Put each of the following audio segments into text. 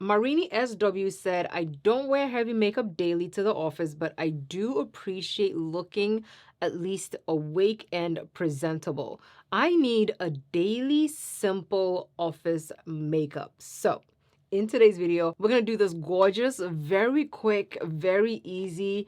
Marini SW said, I don't wear heavy makeup daily to the office, but I do appreciate looking at least awake and presentable. I need a daily simple office makeup. So in today's video, we're going to do this gorgeous, very quick, very easy,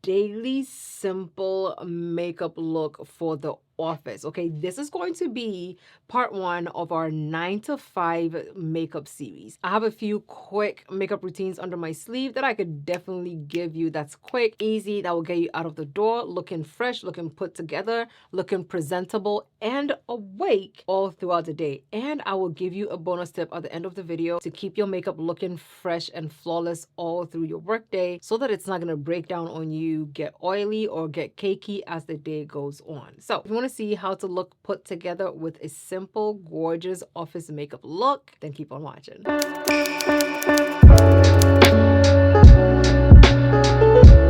daily simple makeup look for the office. Okay, this is going to be part 1 of our 9 to 5 makeup series. I have a few quick makeup routines under my sleeve that I could definitely give you that's quick, easy, that will get you out of the door looking fresh, looking put together, looking presentable and awake all throughout the day. And I will give you a bonus tip at the end of the video to keep your makeup looking fresh and flawless all through your workday so that it's not going to break down on you, get oily or get cakey as the day goes on. So if you want to see how to look put together with a simple, gorgeous office makeup look, then keep on watching.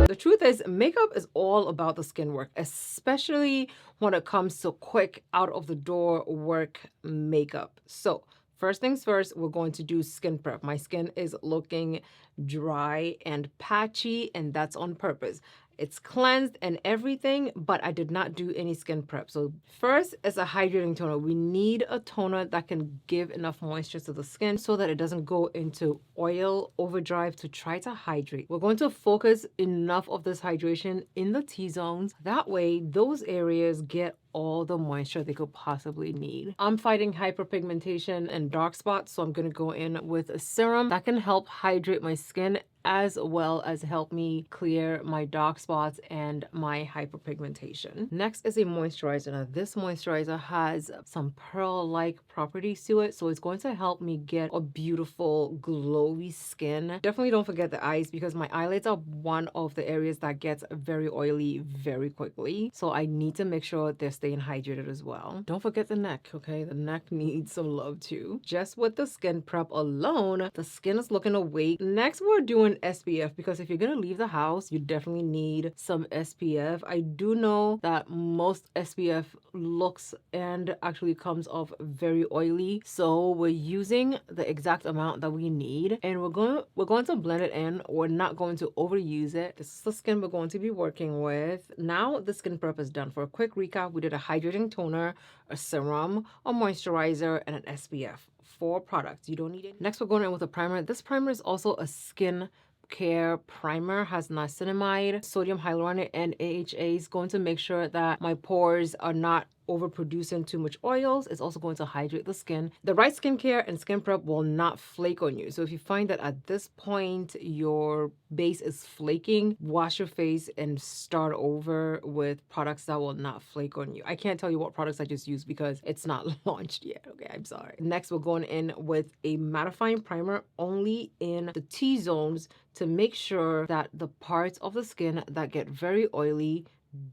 The truth is, makeup is all about the skin work, especially when it comes to quick out of the door work makeup. So first things first, we're going to do skin prep. My skin is looking dry and patchy, and that's on purpose. It's cleansed and everything, but I did not do any skin prep. So first is a hydrating toner. We need a toner that can give enough moisture to the skin so that it doesn't go into oil overdrive to try to hydrate. We're going to focus enough of this hydration in the T-zones. That way, those areas get all the moisture they could possibly need. I'm fighting hyperpigmentation and dark spots, so I'm going to go in with a serum that can help hydrate my skin as well as help me clear my dark spots and my hyperpigmentation. Next is a moisturizer. Now this moisturizer has some pearl-like properties to it, so it's going to help me get a beautiful glowy skin. Definitely don't forget the eyes because my eyelids are one of the areas that gets very oily very quickly, so I need to make sure they're staying hydrated as well. Don't forget the neck, okay? The neck needs some love too. Just with the skin prep alone, the skin is looking awake. Next, we're doing SPF because if you're gonna leave the house, you definitely need some SPF. I do know that most SPF looks and actually comes off very oily, so we're using the exact amount that we need, and we're going to blend it in. We're not going to overuse it. This is the skin we're going to be working with. Now the skin prep is done. For a quick recap, we did a hydrating toner, a serum, a moisturizer, and an SPF. 4 products. You don't need it. Next, we're going in with a primer. This primer is also a skin care primer, has niacinamide, sodium hyaluronate, and AHA. Is going to make sure that my pores are not overproducing too much oils. It's also going to hydrate the skin. The right skincare and skin prep will not flake on you. So if you find that at this point your base is flaking, wash your face and start over with products that will not flake on you. I can't tell you what products I just used because it's not launched yet. Okay, I'm sorry. Next, we're going in with a mattifying primer only in the T-zones to make sure that the parts of the skin that get very oily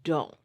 don't.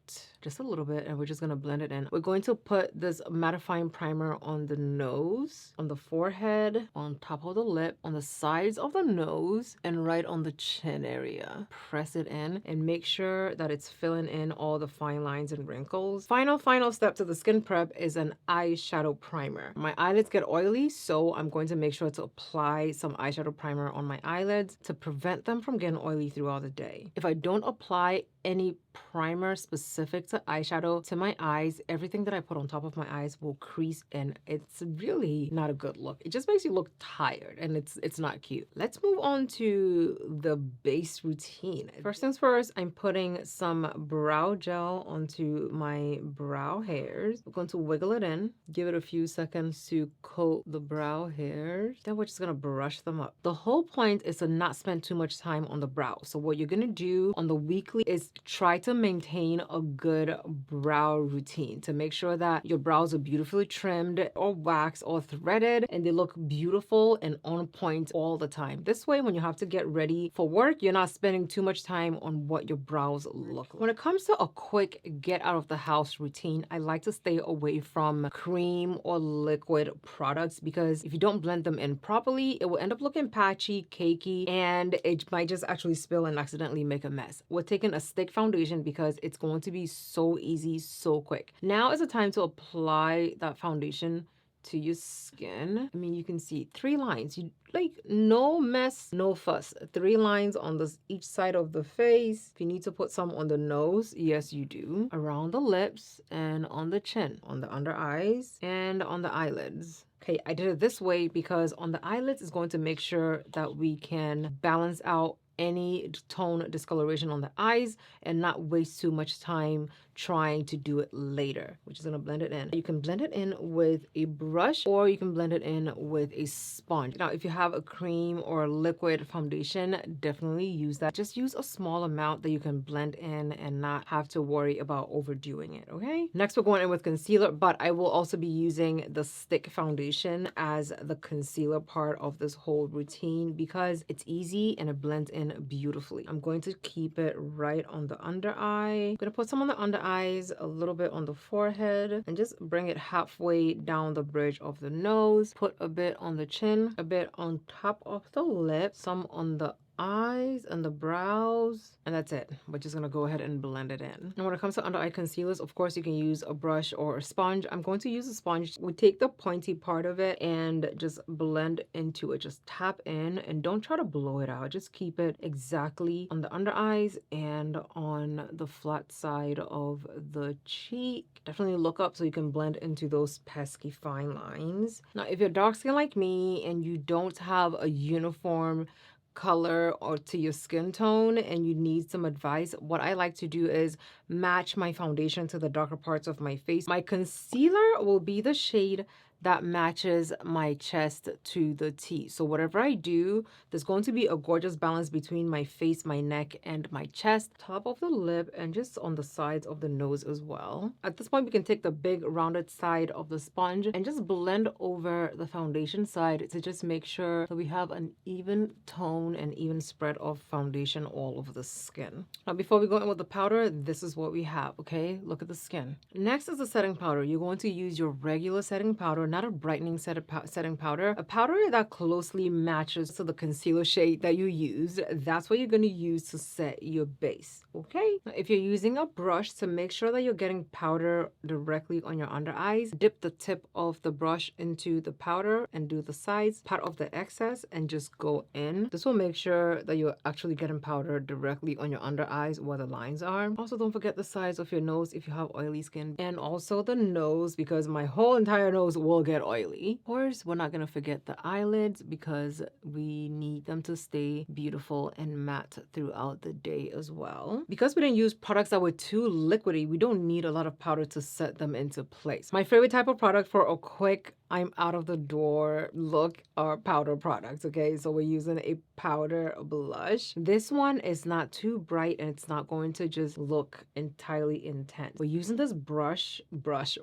Just a little bit, and we're just going to blend it in. We're going to put this mattifying primer on the nose, on the forehead, on top of the lip, on the sides of the nose, and right on the chin area. Press it in and make sure that it's filling in all the fine lines and wrinkles. Final step to the skin prep is an eyeshadow primer. My eyelids get oily, so I'm going to make sure to apply some eyeshadow primer on my eyelids to prevent them from getting oily throughout the day. If I don't apply any primer specific to eyeshadow to my eyes, everything that I put on top of my eyes will crease, and it's really not a good look. It just makes you look tired, and it's not cute. Let's move on to the base routine. First things first, I'm putting some brow gel onto my brow hairs. We're going to wiggle it in, give it a few seconds to coat the brow hairs. Then we're just gonna brush them up. The whole point is to not spend too much time on the brow. So what you're gonna do on the weekly is try to maintain a good brow routine to make sure that your brows are beautifully trimmed or waxed or threaded and they look beautiful and on point all the time. This way, when you have to get ready for work, you're not spending too much time on what your brows look like. When it comes to a quick get out of the house routine, I like to stay away from cream or liquid products because if you don't blend them in properly, it will end up looking patchy, cakey, and it might just actually spill and accidentally make a mess. We're taking a stick foundation because it's going to be so easy, so quick. Now is the time to apply that foundation to your skin. I mean, you can see 3 lines. You like no mess, no fuss. 3 lines on this each side of the face. If you need to put some on the nose, yes, you do. Around the lips and on the chin, on the under eyes, and on the eyelids. Okay, I did it this way because on the eyelids is going to make sure that we can balance out any tone discoloration on the eyes and not waste too much time trying to do it later, which is going to blend it in. You can blend it in with a brush or you can blend it in with a sponge. Now, if you have a cream or a liquid foundation, definitely use that. Just use a small amount that you can blend in and not have to worry about overdoing it, okay? Next, we're going in with concealer, but I will also be using the stick foundation as the concealer part of this whole routine because it's easy and it blends in beautifully. I'm going to keep it right on the under eye. I'm going to put some on the under eyes, a little bit on the forehead, and just bring it halfway down the bridge of the nose. Put a bit on the chin, a bit on top of the lip, some on the eyes and the brows, and that's it. We're just gonna go ahead and blend it in. And when it comes to under eye concealers, of course you can use a brush or a sponge. I'm going to use a sponge. We take the pointy part of it and just blend into it. Just tap in and don't try to blow it out. Just keep it exactly on the under eyes and on the flat side of the cheek. Definitely look up so you can blend into those pesky fine lines. Now, if you're dark skin like me and you don't have a uniform color or to your skin tone and you need some advice, what I like to do is match my foundation to the darker parts of my face. My concealer will be the shade that matches my chest to the T. So whatever I do, there's going to be a gorgeous balance between my face, my neck, and my chest, top of the lip, and just on the sides of the nose as well. At this point, we can take the big rounded side of the sponge and just blend over the foundation side to just make sure that we have an even tone and even spread of foundation all over the skin. Now, before we go in with the powder, this is what we have, okay? Look at the skin. Next is the setting powder. You're going to use your regular setting powder, not a brightening setting powder, a powder that closely matches to the concealer shade that you used. That's what you're going to use to set your base, okay? Now, if you're using a brush, to make sure that you're getting powder directly on your under eyes, dip the tip of the brush into the powder and do the sides, pat off the excess, and just go in. This will make sure that you're actually getting powder directly on your under eyes where the lines are. Also, don't forget the sides of your nose if you have oily skin, and also the nose because my whole entire nose will get oily. Of course, we're not going to forget the eyelids because we need them to stay beautiful and matte throughout the day as well. Because we didn't use products that were too liquidy, we don't need a lot of powder to set them into place. My favorite type of product for a quick I'm out of the door look are powder products, okay? So we're using a powder blush. This one is not too bright and it's not going to just look entirely intense. We're using this brush,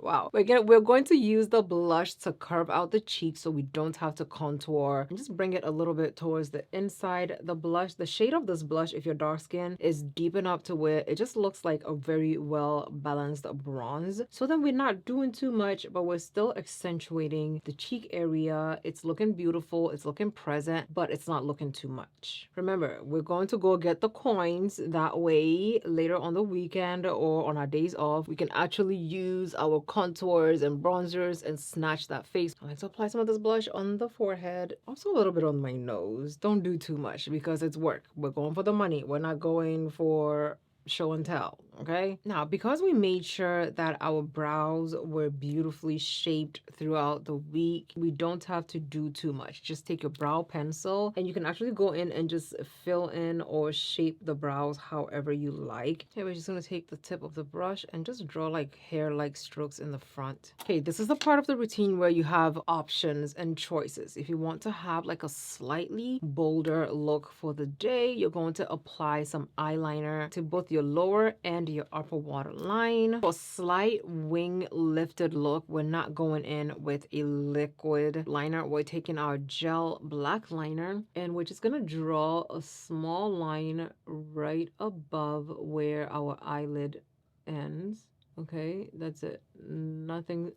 wow. We're going to use the blush to curve out the cheek so we don't have to contour and just bring it a little bit towards the inside. The blush, the shade of this blush, if you're dark skin, is deep enough to where it just looks like a very well balanced bronze. So then we're not doing too much, but we're still accentuating the cheek area. It's looking beautiful, it's looking present, but it's not looking too much. Remember, we're going to go get the coins. That way, later on the weekend or on our days off, we can actually use our contours and bronzers and snatch that face. I like to apply some of this blush on the forehead, also a little bit on my nose. Don't do too much because it's work. We're going for the money. We're not going for show and tell, okay? Now, because we made sure that our brows were beautifully shaped throughout the week, we don't have to do too much. Just take your brow pencil and you can actually go in and just fill in or shape the brows however you like. Okay, we're just gonna take the tip of the brush and just draw like hair-like strokes in the front. Okay, this is the part of the routine where you have options and choices. If you want to have like a slightly bolder look for the day, you're going to apply some eyeliner to both your lower and your upper waterline. For a slight wing lifted look, we're not going in with a liquid liner. We're taking our gel black liner and we're just gonna draw a small line right above where our eyelid ends. Okay, that's it. Nothing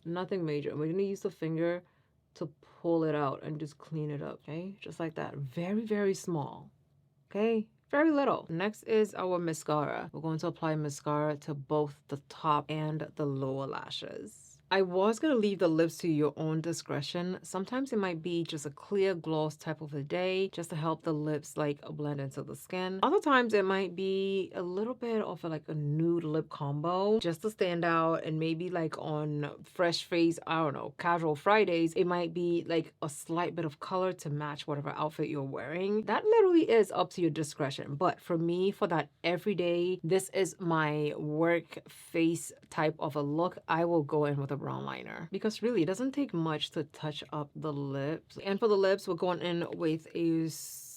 major. We're gonna use the finger to pull it out and just clean it up. Okay, just like that. Very, very small. Okay, very little. Next is our mascara. We're going to apply mascara to both the top and the lower lashes. I was gonna leave the lips to your own discretion. Sometimes it might be just a clear gloss type of a day just to help the lips like blend into the skin. Other times it might be a little bit of like a nude lip combo just to stand out, and maybe like on fresh face, I don't know, casual Fridays, it might be like a slight bit of color to match whatever outfit you're wearing. That literally is up to your discretion. But for me, for that everyday, this is my work face type of a look, I will go in with a brown liner because really it doesn't take much to touch up the lips. And for the lips, we're going in with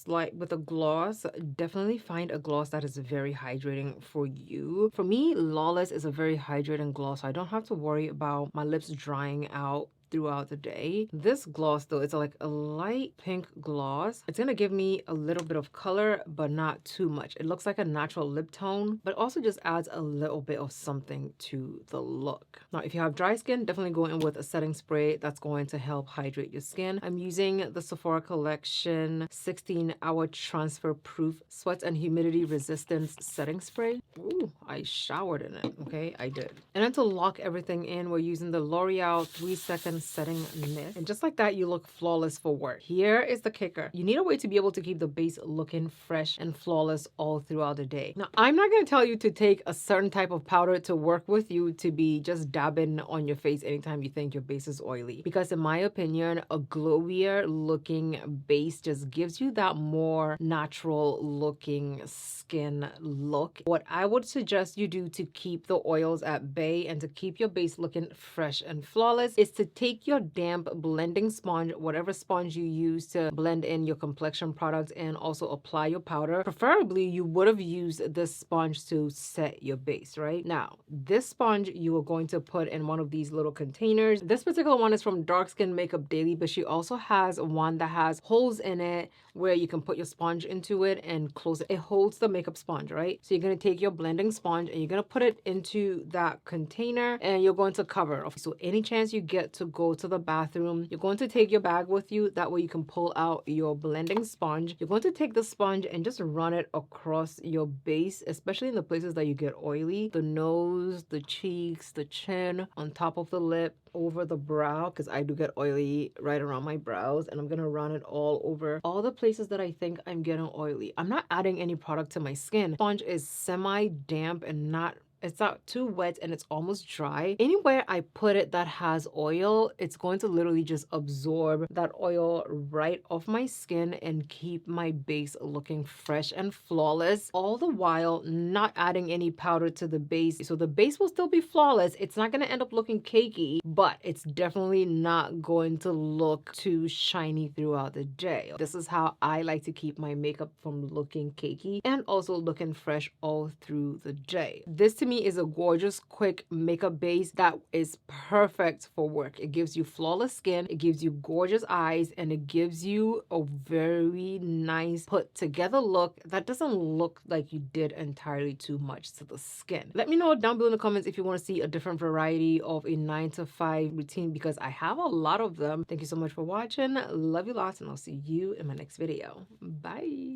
with a gloss. Definitely find a gloss that is very hydrating for you. For me, Lawless is a very hydrating gloss, so I don't have to worry about my lips drying out throughout the day. This gloss though, it's like a light pink gloss. It's gonna give me a little bit of color, but not too much. It looks like a natural lip tone, but also just adds a little bit of something to the look. Now, if you have dry skin, definitely go in with a setting spray that's going to help hydrate your skin. I'm using the Sephora Collection 16-hour transfer proof sweat and humidity resistance setting spray. Ooh, I showered in it. Okay, I did. And then to lock everything in, we're using the L'Oreal 3-second setting mist. And just like that, you look flawless for work. Here is the kicker. You need a way to be able to keep the base looking fresh and flawless all throughout the day. Now, I'm not going to tell you to take a certain type of powder to work with you to be just dabbing on your face anytime you think your base is oily. Because in my opinion, a glowier looking base just gives you that more natural looking skin look. What I would suggest you do to keep the oils at bay and to keep your base looking fresh and flawless is to take your damp blending sponge, whatever sponge you use to blend in your complexion products, and also apply your powder. Preferably, you would have used this sponge to set your base, right? Now, this sponge you are going to put in one of these little containers. This particular one is from Dark Skin Makeup Daily, but she also has one that has holes in it where you can put your sponge into it and close it. It holds the makeup sponge, right? So you're going to take your blending sponge and you're going to put it into that container and you're going to cover it. So any chance you get to go to the bathroom, you're going to take your bag with you. That way you can pull out your blending sponge. You're going to take the sponge and just run it across your base, especially in the places that you get oily. The nose, the cheeks, the chin, on top of the lip, over the brow, because I do get oily right around my brows, and I'm gonna run it all over all the places that I think I'm getting oily. I'm not adding any product to my skin. Sponge is semi-damp and it's not too wet and it's almost dry. Anywhere I put it that has oil, it's going to literally just absorb that oil right off my skin and keep my base looking fresh and flawless, all the while not adding any powder to the base. So the base will still be flawless. It's not going to end up looking cakey, but it's definitely not going to look too shiny throughout the day. This is how I like to keep my makeup from looking cakey and also looking fresh all through the day. This to me is a gorgeous, quick makeup base that is perfect for work. It gives you flawless skin, it gives you gorgeous eyes, and it gives you a very nice put together look that doesn't look like you did entirely too much to the skin. Let me know down below in the comments if you want to see a different variety of a 9 to 5 routine, because I have a lot of them. Thank you so much for watching. Love you lots, and I'll see you in my next video. Bye.